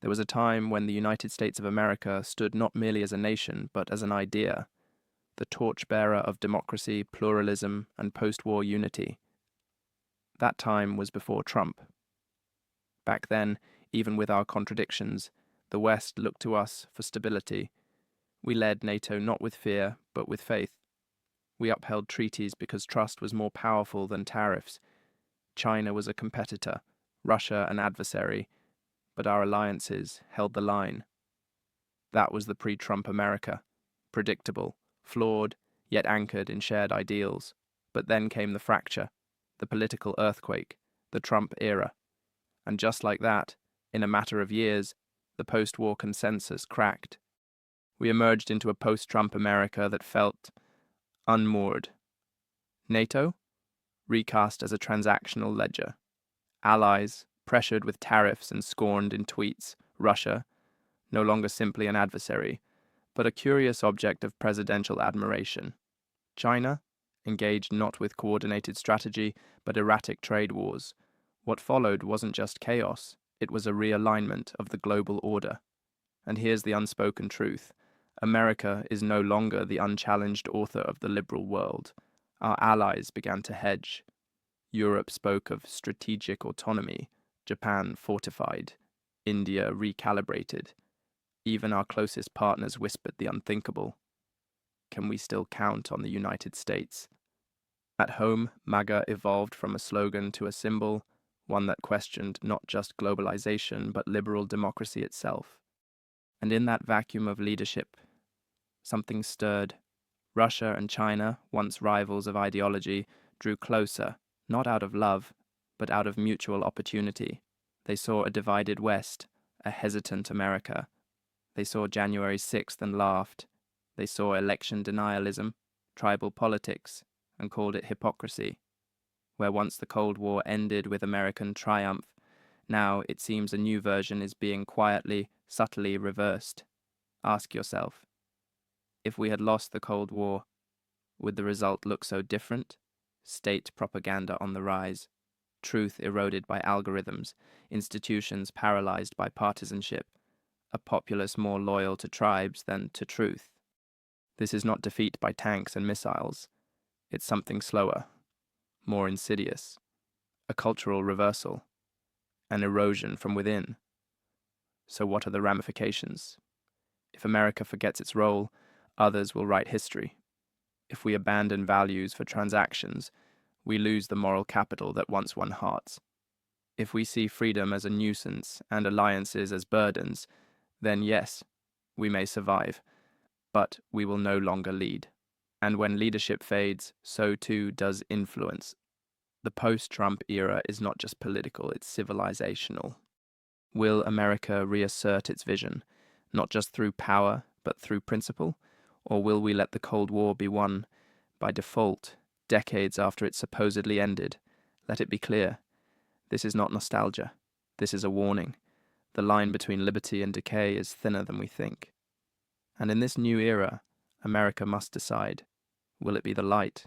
There was a time when the United States of America stood not merely as a nation, but as an idea, the torchbearer of democracy, pluralism, and post-war unity. That time was before Trump. Back then, even with our contradictions, the West looked to us for stability. We led NATO not with fear, but with faith. We upheld treaties because trust was more powerful than tariffs. China was a competitor, Russia an adversary, but our alliances held the line. That was the pre-Trump America, predictable, flawed, yet anchored in shared ideals. But then came the fracture, the political earthquake, the Trump era. And just like that, in a matter of years, the post-war consensus cracked. We emerged into a post-Trump America that felt unmoored. NATO? Recast as a transactional ledger. Allies, pressured with tariffs and scorned in tweets. Russia, no longer simply an adversary, but a curious object of presidential admiration. China, engaged not with coordinated strategy, but erratic trade wars. What followed wasn't just chaos, it was a realignment of the global order. And here's the unspoken truth. America is no longer the unchallenged author of the liberal world. Our allies began to hedge. Europe spoke of strategic autonomy, Japan fortified, India recalibrated. Even our closest partners whispered the unthinkable. Can we still count on the United States? At home, MAGA evolved from a slogan to a symbol, one that questioned not just globalization but liberal democracy itself. And in that vacuum of leadership, something stirred. Russia and China, once rivals of ideology, drew closer, not out of love, but out of mutual opportunity. They saw a divided West, a hesitant America. They saw January 6th and laughed. They saw election denialism, tribal politics, and called it hypocrisy. Where once the Cold War ended with American triumph, now it seems a new version is being quietly, subtly reversed. Ask yourself, if we had lost the Cold War, would the result look so different? State propaganda on the rise, truth eroded by algorithms, institutions paralyzed by partisanship, a populace more loyal to tribes than to truth. This is not defeat by tanks and missiles. It's something slower, more insidious, a cultural reversal, an erosion from within. So what are the ramifications? If America forgets its role, others will write history. If we abandon values for transactions, we lose the moral capital that once won hearts. If we see freedom as a nuisance and alliances as burdens, then yes, we may survive, but we will no longer lead. And when leadership fades, so too does influence. The post-Trump era is not just political, it's civilizational. Will America reassert its vision, not just through power, but through principle? Or will we let the Cold War be won by default, decades after it supposedly ended? Let it be clear. This is not nostalgia. This is a warning. The line between liberty and decay is thinner than we think. And in this new era, America must decide, will it be the light,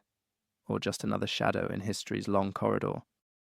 or just another shadow in history's long corridor?